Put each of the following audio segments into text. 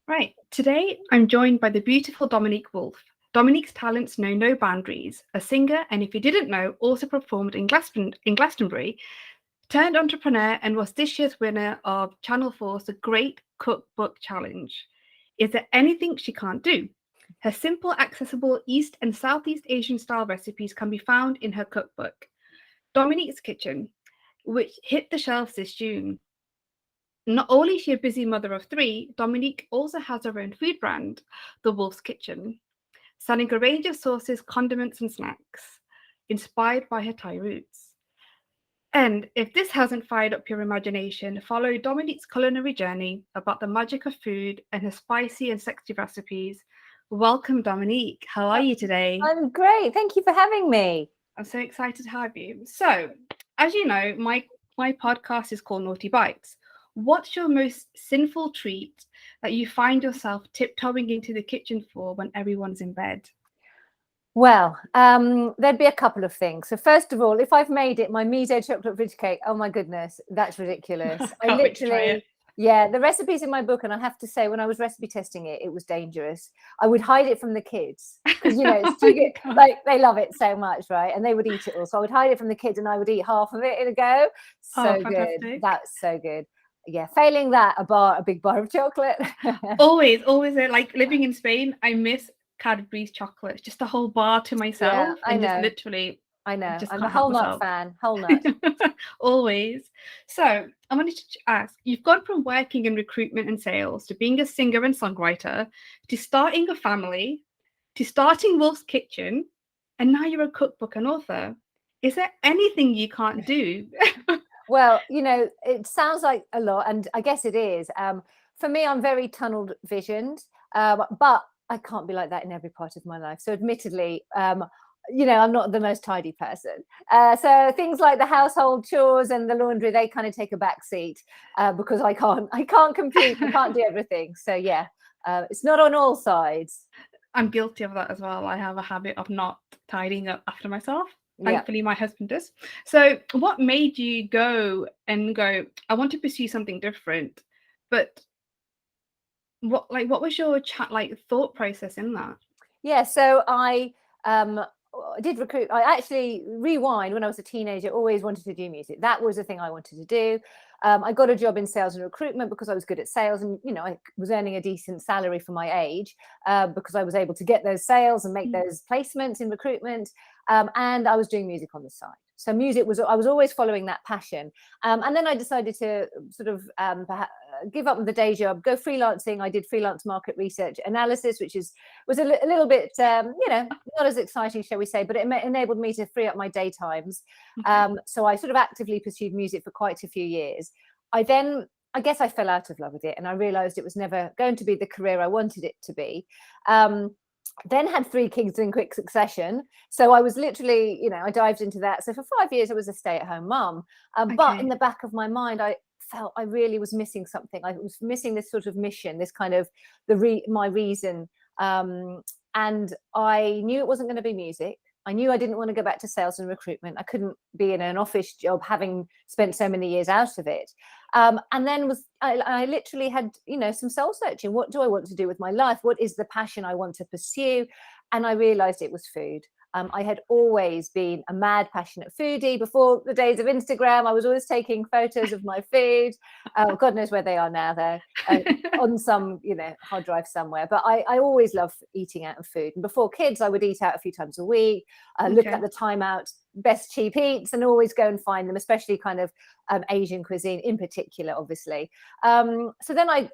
Right. Today, I'm joined by the beautiful Dominique Woolf. Dominique's talents know no boundaries. A singer, and if you didn't know, also performed in Glastonbury, turned entrepreneur, and was this year's winner of Channel 4's The Great Cookbook Challenge. Is there anything she can't do? Her simple, accessible East and Southeast Asian style recipes can be found in her cookbook, Dominique's Kitchen, which hit the shelves this June. Not only is she a busy mother of three, Dominique also has her own food brand, The Wolf's Kitchen, selling a range of sauces, condiments, and snacks inspired by her Thai roots. And if this hasn't fired up your imagination, follow Dominique's culinary journey about the magic of food and her spicy and sexy recipes. Welcome, Dominique. How are you today? I'm great. Thank you for having me. I'm so excited to have you. So, as you know, my podcast is called Naughty Bites. What's your most sinful treat that you find yourself tiptoeing into the kitchen for when everyone's in bed? Well, there'd be a couple of things. So first of all, if I've made it, my miso chocolate fridge cake, oh my goodness, that's ridiculous. I Can't wait to try it. yeah, the recipe's in my book, and I have to say, when I was recipe testing it, it was dangerous. I would hide it from the kids because, it's too good. God. Like, they love it so much, right? And they would eat it all. So I would hide it from the kids, and I would eat half of it in a go. So good. Fantastic. That's so good. Yeah, failing that, a big bar of chocolate. Always, like living in Spain, I miss Cadbury's chocolates, just a whole bar to myself. Yeah, I and know. just literally I know. just I'm can't a help whole nut myself. fan. Whole nut. Always. So I wanted to ask, you've gone from working in recruitment and sales to being a singer and songwriter to starting a family to starting Wolf's Kitchen, and now you're a cookbook and author. Is there anything you can't do? Well, it sounds like a lot, and I guess it is. For me, I'm very tunnel visioned, but I can't be like that in every part of my life. So admittedly, I'm not the most tidy person. So things like the household chores and the laundry, they kind of take a back seat because I can't compete. I can't do everything. So yeah, it's not on all sides. I'm guilty of that as well. I have a habit of not tidying up after myself. Yeah. Thankfully, my husband does. So what made you go, I want to pursue something different? But what was your thought process in that? Yeah, so I did recruit. I actually rewind when I was a teenager, always wanted to do music. That was the thing I wanted to do. I got a job in sales and recruitment because I was good at sales, and I was earning a decent salary for my age because I was able to get those sales and make those placements in recruitment, and I was doing music on the side. So music I was always following that passion, and then I decided to sort of give up the day job, go freelancing. I did freelance market research analysis, which was a little bit not as exciting, shall we say, but it enabled me to free up my daytimes. So I sort of actively pursued music for quite a few years. I guess I fell out of love with it, and I realized it was never going to be the career I wanted it to be. Then had 3 kids in quick succession. So I was literally, I dived into that. So for 5 years, I was a stay-at-home mum. But in the back of my mind, I felt I really was missing something. I was missing this sort of mission, this kind of my reason. And I knew it wasn't going to be music. I knew I didn't want to go back to sales and recruitment. I couldn't be in an office job having spent so many years out of it. And then I literally had, some soul searching. What do I want to do with my life? What is the passion I want to pursue? And I realized it was food. I had always been a mad, passionate foodie. Before the days of Instagram, I was always taking photos of my food. God knows where they are now, though, on some, hard drive somewhere. But I always loved eating out of food. And before kids, I would eat out a few times a week, look at the Time Out best cheap eats and always go and find them, especially kind of Asian cuisine in particular, obviously. So then I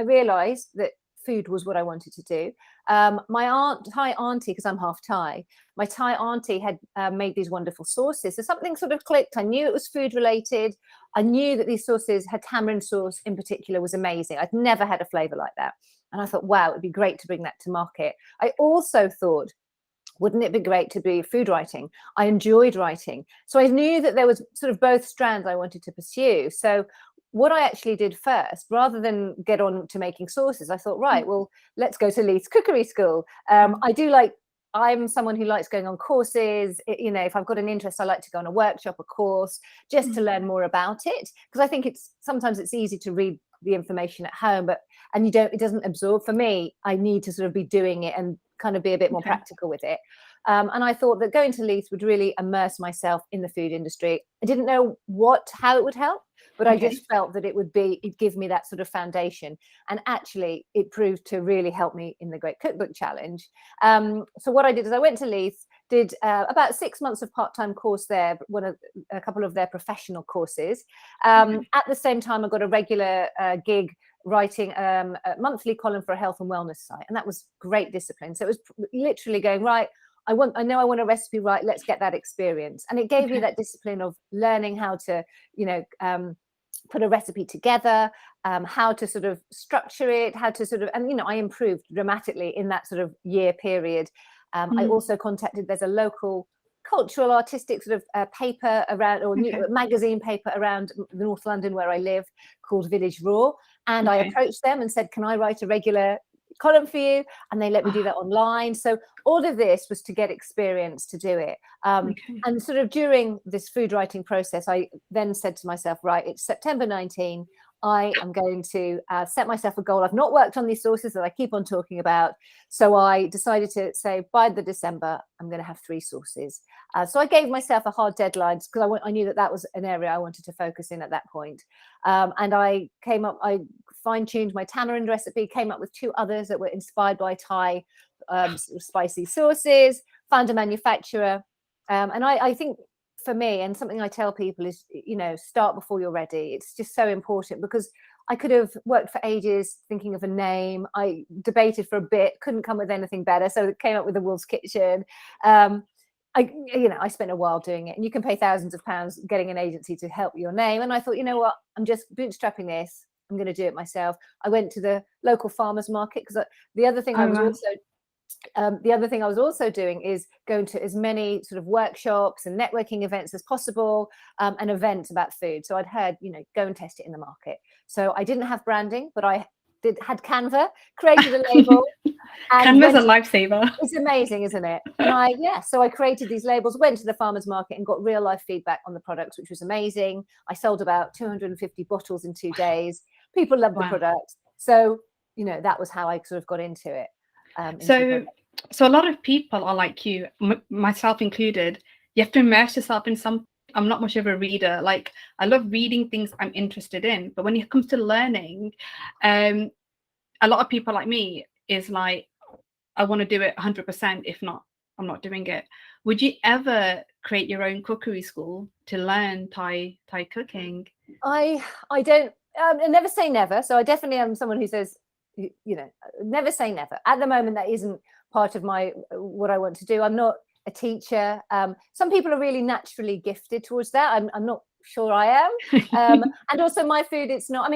realized that food was what I wanted to do. My Thai auntie, because I'm half Thai, my Thai auntie had made these wonderful sauces. So something sort of clicked. I knew it was food related. I knew that these sauces, her tamarind sauce in particular, was amazing. I'd never had a flavor like that. And I thought, wow, it'd be great to bring that to market. I also thought, wouldn't it be great to be food writing? I enjoyed writing. So I knew that there was sort of both strands I wanted to pursue. So what I actually did first, rather than get on to making sauces, I thought, right, well, let's go to Leeds Cookery School. I'm someone who likes going on courses. If I've got an interest, I like to go on a workshop, a course, just to learn more about it. Because I think sometimes it's easy to read the information at home, and it doesn't absorb. For me, I need to sort of be doing it and kind of be a bit more practical with it. And I thought that going to Leith would really immerse myself in the food industry. I didn't know how it would help, but I just felt that it'd give me that sort of foundation. And actually, it proved to really help me in the Great Cookbook Challenge. So what I did is I went to Leith, did about 6 months of part-time course there, a couple of their professional courses. At the same time, I got a regular gig writing a monthly column for a health and wellness site, and that was great discipline. So it was literally going, right, I know I want a recipe, right, let's get that experience. And it gave me that discipline of learning how to, put a recipe together, how to sort of structure it, how to sort of, and, I improved dramatically in that sort of year period. I also there's a local cultural artistic sort of paper around, or magazine paper around North London where I live, called Village Raw. And I approached them and said, can I write a regular column for you? And they let me do that online. So all of this was to get experience to do it. And sort of during this food writing process, I then said to myself, right, it's September 19. I am going to set myself a goal. I've not worked on these sources that I keep on talking about. So I decided to say by the December, I'm going to have 3 sources. So I gave myself a hard deadline because I knew that was an area I wanted to focus in at that point. And I fine-tuned my tamarind recipe, came up with 2 others that were inspired by Thai spicy sauces, found a manufacturer. And I think for me, and something I tell people is, start before you're ready. It's just so important, because I could have worked for ages thinking of a name. I debated for a bit, couldn't come with anything better. So it came up with the Wolf's Kitchen. I spent a while doing it, and you can pay thousands of pounds getting an agency to help your name. And I thought, you know what, I'm just bootstrapping this. I'm going to do it myself. I went to the local farmers market, because the other thing I was also doing is going to as many sort of workshops and networking events as possible, and events about food. So I'd heard, go and test it in the market. So I didn't have branding, but I had Canva, created a label. Canva's a lifesaver. It's amazing, isn't it? And so I created these labels, went to the farmers market and got real life feedback on the products, which was amazing. I sold about 250 bottles in 2 days. People loved the product. So, that was how I sort of got into it. So a lot of people are like you, myself included. You have to immerse yourself in some. I'm not much of a reader. Like, I love reading things I'm interested in, but when it comes to learning, a lot of people like me is like, I want to do it 100%. If not, I'm not doing it. Would you ever create your own cookery school to learn Thai cooking? I don't. I never say never. So I definitely am someone who says, never say never. At the moment, that isn't part of what I want to do. I'm not a teacher. Some people are really naturally gifted towards that. I'm not sure I am. And also my food, it's not,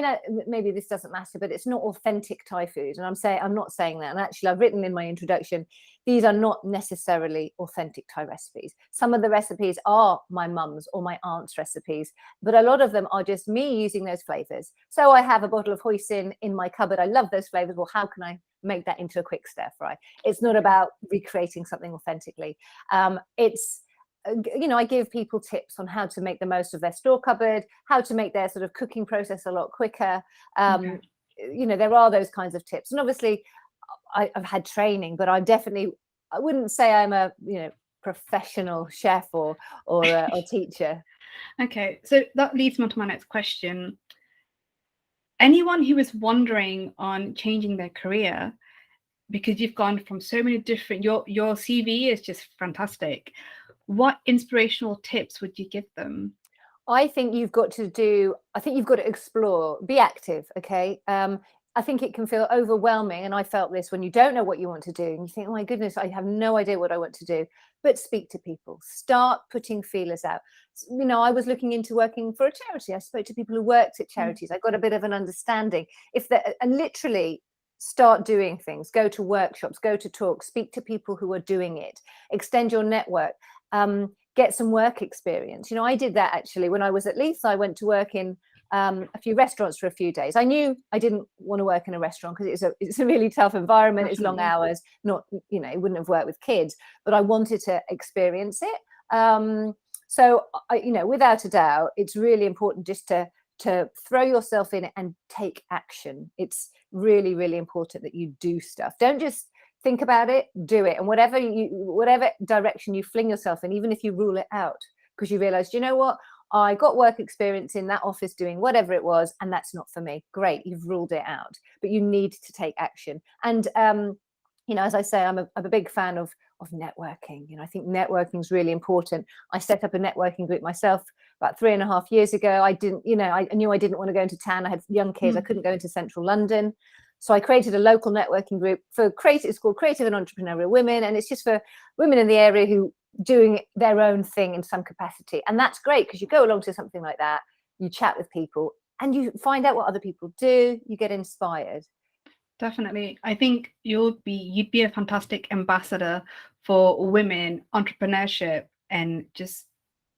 maybe this doesn't matter, but it's not authentic Thai food. And I'm not saying that. And actually, I've written in my introduction, these are not necessarily authentic Thai recipes. Some of the recipes are my mum's or my aunt's recipes, but a lot of them are just me using those flavors. So I have a bottle of hoisin in my cupboard. I love those flavors. Well, how can I make that into a quick stir fry? It's not about recreating something authentically. I give people tips on how to make the most of their store cupboard, how to make their sort of cooking process a lot quicker. There are those kinds of tips. And obviously, I've had training, but I wouldn't say I'm a professional chef or teacher. Okay, so that leads me on to my next question. Anyone who is wondering on changing their career, because you've gone from so many different, your CV is just fantastic. What inspirational tips would you give them? I think you've got to explore, be active. Okay. I think it can feel overwhelming. And I felt this when you don't know what you want to do. And you think, oh my goodness, I have no idea what I want to do. But speak to people, start putting feelers out. I was looking into working for a charity. I spoke to people who worked at charities. I got a bit of an understanding. And literally start doing things, go to workshops, go to talks, speak to people who are doing it, extend your network, get some work experience. I did that actually when I was at Leith. I went to work in a few restaurants for a few days. I knew I didn't want to work in a restaurant because it's a really tough environment. It's long hours. Not, it wouldn't have worked with kids, but I wanted to experience it. So without a doubt, it's really important just to to throw yourself in it and take action. It's really, really important that you do stuff. Don't just think about it, do it. And whatever direction you fling yourself in, even if you rule it out, because you realize, you know what, I got work experience in that office doing whatever it was, and that's not for me. Great, you've ruled it out, but you need to take action. And as I say, I'm a big fan of networking. I think networking is really important. I set up a networking group myself about 3.5 years ago. I knew I didn't want to go into town. I had young kids. I couldn't go into central London. So I created a local networking group it's called Creative and Entrepreneurial Women. And it's just for women in the area who doing their own thing in some capacity. And that's great, because you go along to something like that, you chat with people and you find out what other people do, you get inspired. Definitely. I think you'd be a fantastic ambassador for women entrepreneurship, and just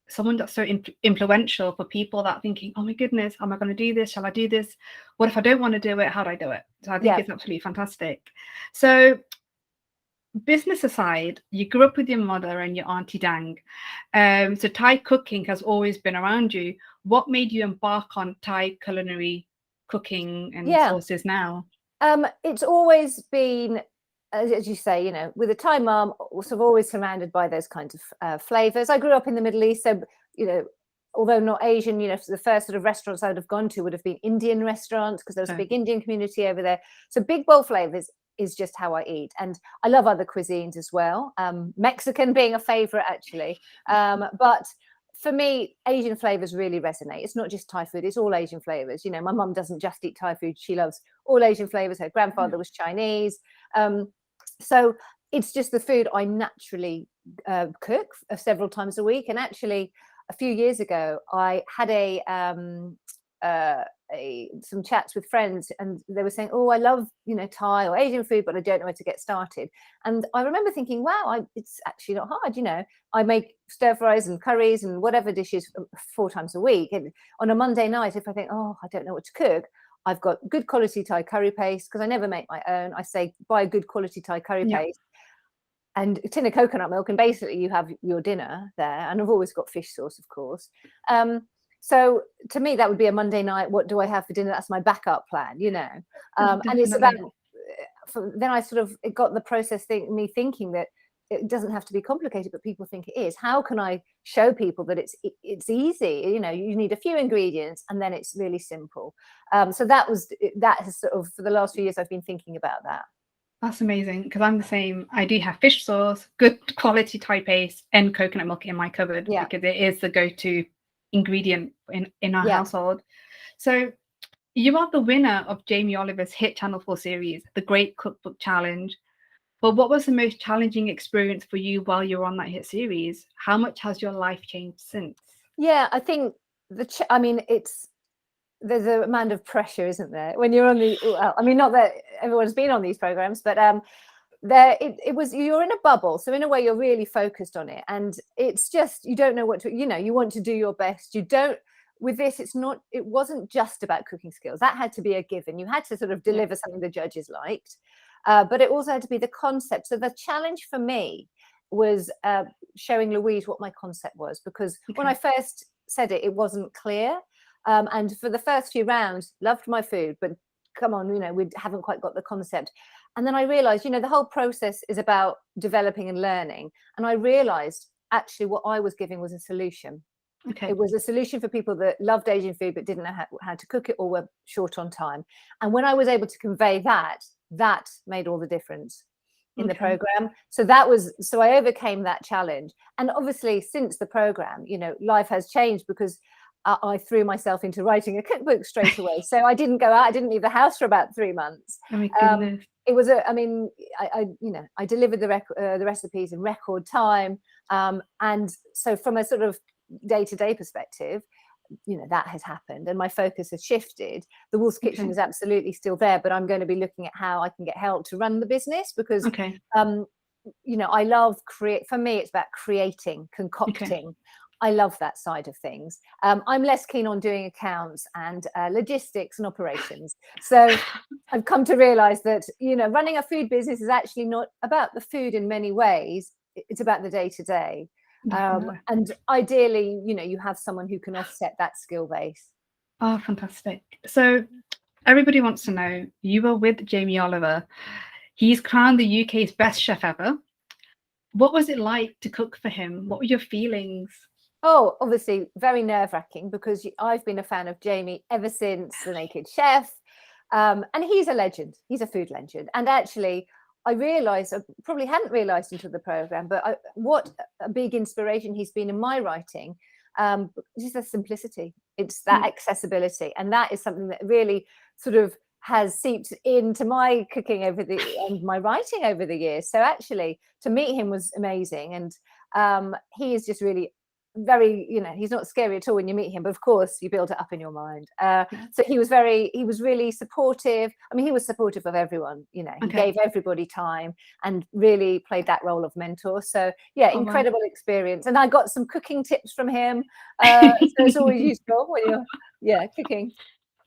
someone that's so influential for people that are thinking, oh my goodness, am I going to do this? Shall I do this? What if I don't want to do it? How do I do it? So I think it's absolutely fantastic. So business aside, you grew up with your mother and your auntie Dang. So Thai cooking has always been around you. What made you embark on Thai culinary cooking and sauces now? It's always been, as you say, with a Thai mom, sort of always surrounded by those kinds of flavors. I grew up in the Middle East, so although not Asian, the first sort of restaurants I would have gone to would have been Indian restaurants, because there was a big Indian community over there. So big bowl flavors is just how I eat. And I love other cuisines as well. Mexican being a favorite, actually. But for me, Asian flavors really resonate. It's not just Thai food, it's all Asian flavors. My mum doesn't just eat Thai food. She loves all Asian flavors. Her grandfather was Chinese. So it's just the food I naturally cook several times a week. And actually, a few years ago, I had some chats with friends, and they were saying, oh, I love Thai or Asian food, but I don't know where to get started. And I remember thinking, wow, it's actually not hard. I make stir fries and curries and whatever dishes 4 times a week. And on a Monday night, if I think, oh, I don't know what to cook, I've got good quality Thai curry paste, because I never make my own. I say buy good quality Thai curry paste and a tin of coconut milk, and basically you have your dinner there. And I've always got fish sauce, of course. So to me, that would be a Monday night. What do I have for dinner? That's my backup plan, and it's about, then I sort of, it got the process me thinking that it doesn't have to be complicated, but people think it is. How can I show people that it's easy? You need a few ingredients and then it's really simple. So that has sort of, for the last few years, I've been thinking about that. That's amazing, because I'm the same. I do have fish sauce, good quality Thai paste, and coconut milk in my cupboard, because it is the go-to ingredient in our household. So you are the winner of Jamie Oliver's hit Channel 4 series, The Great Cookbook Challenge. But what was the most challenging experience for you while you were on that hit series? How much has your life changed since? Yeah, I think there's an amount of pressure, isn't there, when you're on not that everyone's been on these programs, but it was, you're in a bubble, so in a way you're really focused on it, and it's just, you don't know what to, you want to do your best. With this, it wasn't just about cooking skills. That had to be a given. You had to sort of deliver something the judges liked, but it also had to be the concept. So the challenge for me was showing Louise what my concept was, because when I first said it wasn't clear. And for the first few rounds, loved my food, but come on, we haven't quite got the concept. And then I realized, the whole process is about developing and learning. And I realized actually what I was giving was a solution. It was a solution for people that loved Asian food but didn't know how to cook it, or were short on time. And when I was able to convey that made all the difference in the program. So I overcame that challenge. And obviously, since the program, life has changed, because I threw myself into writing a cookbook straight away. So I didn't go out. I didn't leave the house for about 3 months. Oh my goodness. It was I delivered the recipes in record time. And so from a sort of day-to-day perspective, that has happened, and my focus has shifted. The Wolf's Kitchen is absolutely still there, but I'm going to be looking at how I can get help to run the business, because I love for me, it's about creating, concocting. I love that side of things. I'm less keen on doing accounts and logistics and operations. So I've come to realize that, running a food business is actually not about the food in many ways. It's about the day-to-day. And ideally, you have someone who can offset that skill base. Oh, fantastic. So everybody wants to know, you were with Jamie Oliver. He's crowned the UK's best chef ever. What was it like to cook for him? What were your feelings? Oh, obviously very nerve-wracking, because I've been a fan of Jamie ever since The Naked Chef. And he's a legend. He's a food legend. And actually, I realised, I probably hadn't realised until the programme, but what a big inspiration he's been in my writing. Just the simplicity. It's that accessibility. And that is something that really sort of has seeped into my cooking and my writing over the years. So actually, to meet him was amazing. And he is just really very, he's not scary at all when you meet him, but of course you build it up in your mind. So he was really supportive. I mean, he was supportive of everyone. He gave everybody time and really played that role of mentor. So yeah, incredible experience. And I got some cooking tips from him. So it's always useful when you're cooking.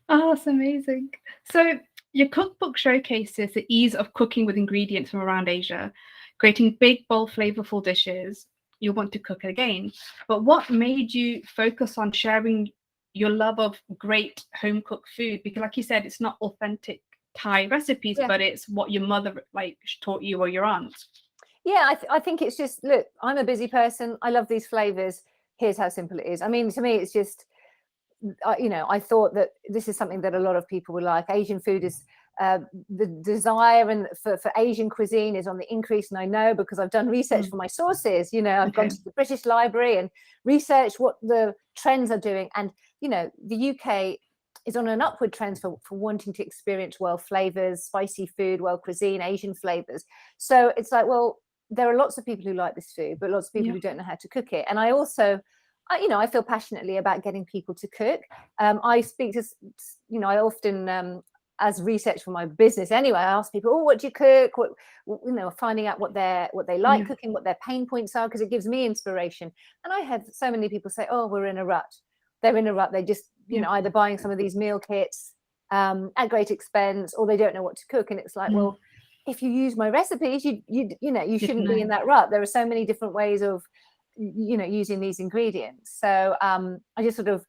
Oh, that's amazing. So your cookbook showcases the ease of cooking with ingredients from around Asia, creating big, bold, flavorful dishes you'll want to cook again. But what made you focus on sharing your love of great home cooked food? Because like you said, it's not authentic Thai recipes, but it's what your mother taught you or your aunt. Yeah, I think it's just, look, I'm a busy person. I love these flavors. Here's how simple it is. I mean, to me, it's just, I thought that this is something that a lot of people would like. Asian food is the desire and for Asian cuisine is on the increase, and I know because I've done research for my sources. I've gone to the British Library and researched what the trends are doing, and the UK is on an upward trend for wanting to experience world flavors, spicy food, world cuisine, Asian flavors. So it's like, well, there are lots of people who like this food, but lots of people who don't know how to cook it. And I also I feel passionately about getting people to cook. I speak to, I often, as research for my business anyway, I ask people, oh, what do you cook? Finding out what they like cooking, what their pain points are, because it gives me inspiration. And I have so many people say, oh, we're in a rut. They're in a rut. They just, either buying some of these meal kits at great expense, or they don't know what to cook. And it's like, well, if you use my recipes, you shouldn't be in that rut. There are so many different ways of using these ingredients. So I just sort of,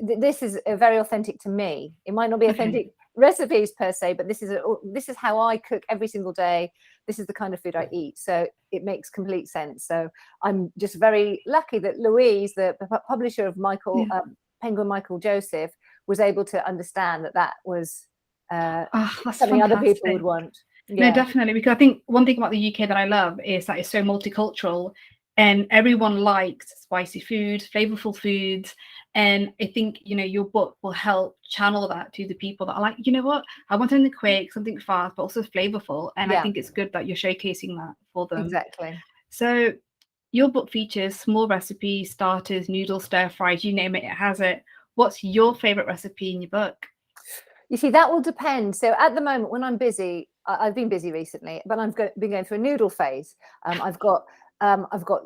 this is very authentic to me. It might not be authentic recipes per se, but this is how I cook every single day. This is the kind of food I eat, so it makes complete sense. So I'm just very lucky that Louise, the publisher of Penguin Michael Joseph, was able to understand that was something other people would want. No, definitely, because I think one thing about the UK that I love is that it's so multicultural, and everyone likes spicy foods, flavorful foods. And I think, your book will help channel that to the people that are like, you know what, I want something quick, something fast, but also flavorful. And I think it's good that you're showcasing that for them. Exactly. So your book features small recipes, starters, noodles, stir fries, you name it, it has it. What's your favorite recipe in your book? You see, that will depend. So at the moment, when I'm busy, I've been busy recently, but I've been going through a noodle phase. I've got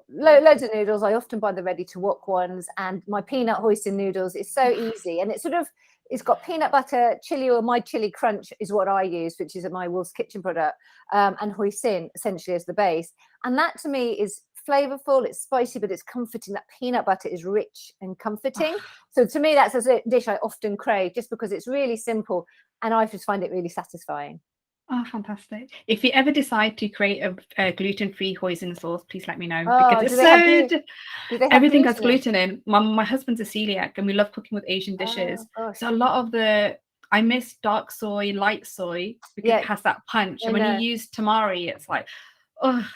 loads of noodles. I often buy the ready to wok ones, and my peanut hoisin noodles is so easy, and it's got peanut butter, chili, or my chili crunch is what I use, which is my Wolf's Kitchen product, and hoisin essentially as the base. And that to me is flavorful, it's spicy, but it's comforting. That peanut butter is rich and comforting. So to me, that's a dish I often crave, just because it's really simple and I just find it really satisfying. Oh, fantastic. If you ever decide to create a gluten-free hoisin sauce, please let me know, because it's so everything has gluten in. My husband's a celiac, and we love cooking with Asian dishes. So a lot of I miss dark soy, light soy, because it has that punch. And when you use tamari, it's like,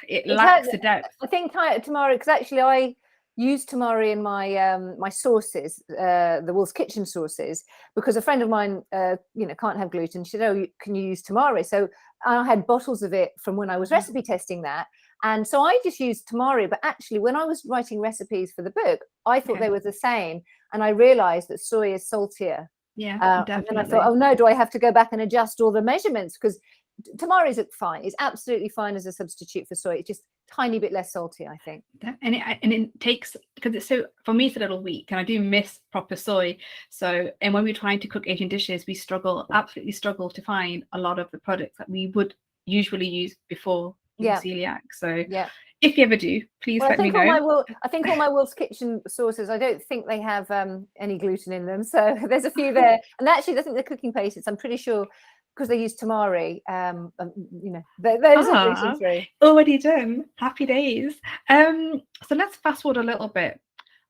it lacks the depth. I think tamari, because actually I use tamari in my sauces, the Wolf's Kitchen sauces, because a friend of mine, can't have gluten. She said, "Oh, can you use tamari?" So I had bottles of it from when I was recipe testing that, and so I just used tamari. But actually, when I was writing recipes for the book, I thought they were the same, and I realised that soy is saltier. Yeah, definitely. And then I thought, oh no, do I have to go back and adjust all the measurements? Because tamari is fine. It's absolutely fine as a substitute for soy. It's just a tiny bit less salty, I think. And it takes, because it's so, for me, it's a little weak, and I do miss proper soy. So, and when we're trying to cook Asian dishes, we absolutely struggle to find a lot of the products that we would usually use before being Yeah. celiac. So Yeah. if you ever do, please Well, let me know. I think all my Wolf's Kitchen sauces, I don't think they have any gluten in them. So there's a few there. And actually, I think the cooking pastes, I'm pretty sure, because they use tamari, those are gluten free. Already done. Happy days. So let's fast forward a little bit.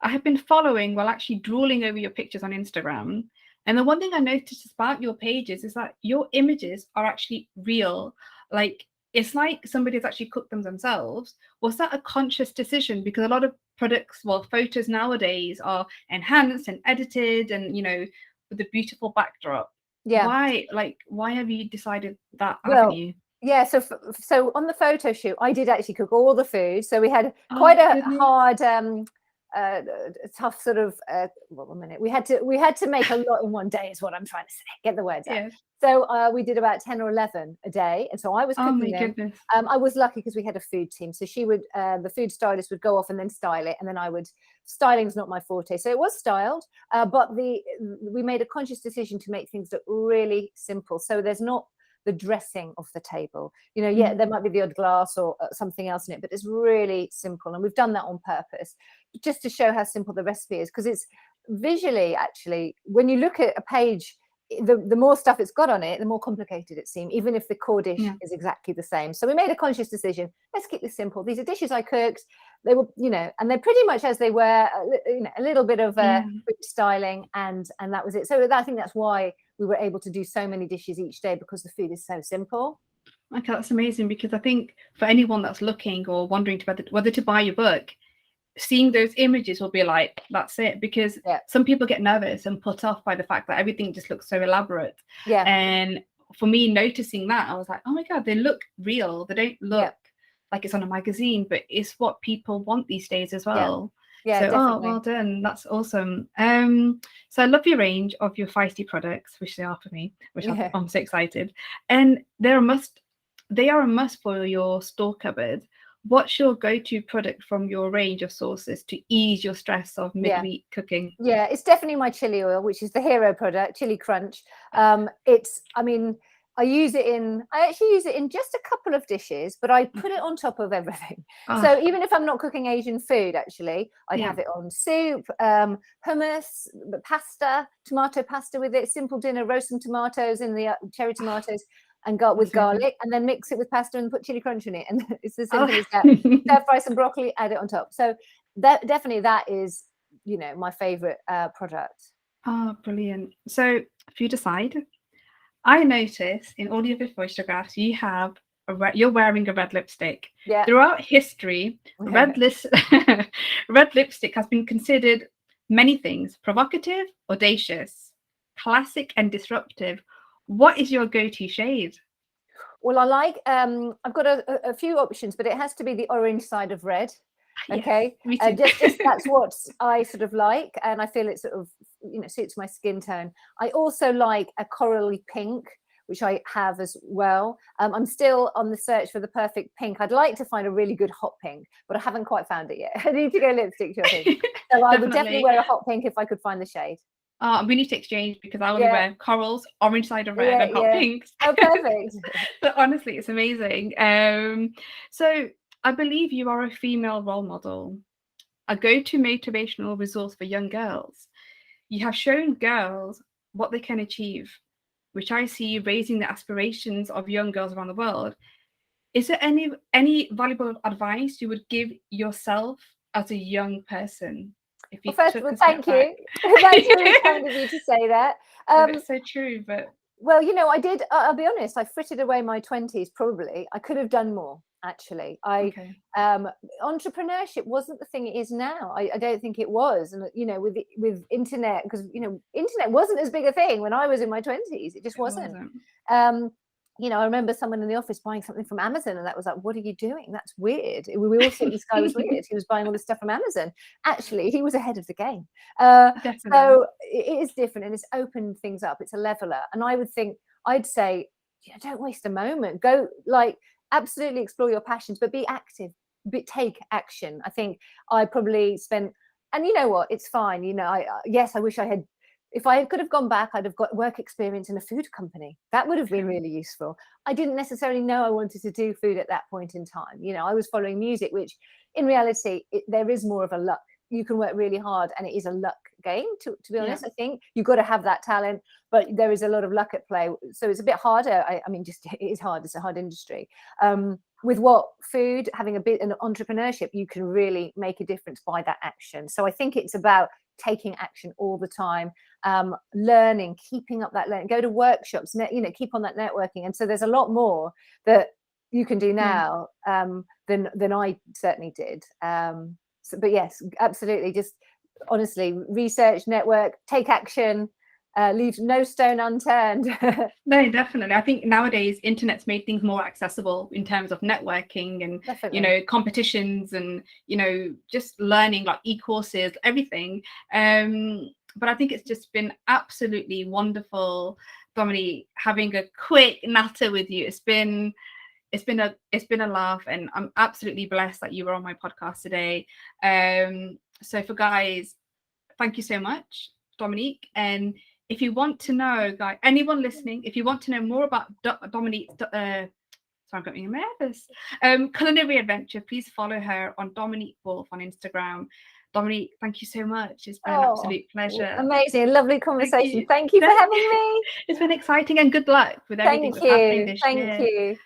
I have been following while actually drooling over your pictures on Instagram. And the one thing I noticed about your pages is that your images are actually real. Like, it's like somebody has actually cooked them themselves. Was that a conscious decision? Because a lot of products, well, photos nowadays are enhanced and edited and, with a beautiful backdrop. Yeah. Why have you decided that Well, avenue? yeah. So on the photo shoot, I did actually cook all the food. So we had quite a hard, tough sort of. One minute. We had to make a lot in one day. Is what I'm trying to say. Get the words out. So we did about 10 or 11 a day, and so I was cooking them. Goodness. I was lucky because we had a food team, so she would, the food stylist would go off and then style it, and then I would. Styling's not my forte, so it was styled, but we made a conscious decision to make things look really simple. So there's not the dressing of the table, there might be the odd glass or something else in it, but it's really simple, and we've done that on purpose just to show how simple the recipe is, because it's visually, actually, when you look at a page, the more stuff it's got on it, the more complicated it seems, even if the core dish is exactly the same. So we made a conscious decision, let's keep this simple. These are dishes I cooked, they were, and they're pretty much as they were, a little bit of styling, and that was it. So I think that's why we were able to do so many dishes each day, because the food is so simple. Okay, that's amazing, because I think for anyone that's looking or wondering whether to buy your book, seeing those images will be like, that's it, because some people get nervous and put off by the fact that everything just looks so elaborate. And for me, noticing that, I was like, oh my God, they look real. They don't look like it's on a magazine, but it's what people want these days as well. So, definitely. well done. That's awesome. So I love your range of your feisty products, which they are for me, which I'm so excited. And they are a must for your store cupboard. What's your go-to product from your range of sauces to ease your stress of midweek cooking? Yeah, it's definitely my chili oil, which is the hero product, Chili Crunch. I actually use it in just a couple of dishes, but I put it on top of everything. So even if I'm not cooking Asian food, actually, I'd have it on soup, hummus, pasta, tomato pasta with it, simple dinner, roast some tomatoes in the cherry tomatoes, and with garlic, and then mix it with pasta and put Chili Crunch in it. And it's as simple as that. Stir fry some broccoli, add it on top. So that is, my favorite product. Brilliant. So if you decide, I notice in all of your photographs, you're wearing a red lipstick. Throughout history, red lipstick has been considered many things: provocative, audacious, classic, and disruptive. What is your go-to shade? Well, I like, I've got a few options, but it has to be the orange side of red. Okay, me too. Just that's what I sort of like, and I feel it sort of suits my skin tone. I also like a corally pink, which I have as well. I'm still on the search for the perfect pink. I'd like to find a really good hot pink, but I haven't quite found it yet. I need to go lipstick shopping. So I would definitely wear a hot pink if I could find the shade. We need to exchange, because I only wear corals, orange side of red, and hot pinks. Oh, perfect. But honestly, it's amazing. So I believe you are a female role model, a go-to motivational resource for young girls. You have shown girls what they can achieve, which I see raising the aspirations of young girls around the world. Is there any valuable advice you would give yourself as a young person? First of all, thank you. That's really kind of you to say that. It's so true, but well, I'll be honest, I frittered away my 20s. Probably I could have done more, actually. Entrepreneurship wasn't the thing it is now. I don't think it was. And with internet, because internet wasn't as big a thing when I was in my 20s. It just wasn't. I remember someone in the office buying something from Amazon, and that was like, what are you doing? That's weird. We all thought this guy was weird. He was buying all this stuff from Amazon. Actually, he was ahead of the game. So it is different, and it's opened things up. It's a leveler. And I'd say, don't waste a moment. Go, absolutely explore your passions, but be active, take action. I think I probably spent, and you know what, it's fine. I wish I had if I could have gone back, I'd have got work experience in a food company. That would have been really useful. I didn't necessarily know I wanted to do food at that point in time. You know, I was following music, which in reality, there is more of a luck. You can work really hard and it is a luck game, to be honest. I think you've got to have that talent, but there is a lot of luck at play. So it's a bit harder. I mean, just it is hard. It's a hard industry. With what food, having an entrepreneurship, you can really make a difference by that action. So I think it's about taking action all the time, learning, keeping up that learning, go to workshops, you know, keep on that networking. And so there's a lot more that you can do now than I certainly did. But yes, absolutely. Just honestly, research, network, take action, leave no stone unturned. No, definitely. I think nowadays internet's made things more accessible in terms of networking and, you know, competitions and, you know, just learning, like e-courses, everything. But I think it's just been absolutely wonderful, Dominique, having a quick natter with you. It's been a laugh, and I'm absolutely blessed that you were on my podcast today. So for guys, thank you so much, Dominique. And if you want to know, guys, anyone listening, if you want to know more about Dominique's sorry, I'm getting nervous, culinary adventure, please follow her on Dominique Woolf on Instagram. Dominique, thank you so much. It's been an absolute pleasure. Amazing, lovely conversation. Thank you for having me. It's been exciting, and good luck with everything that's happening this year. Thank you.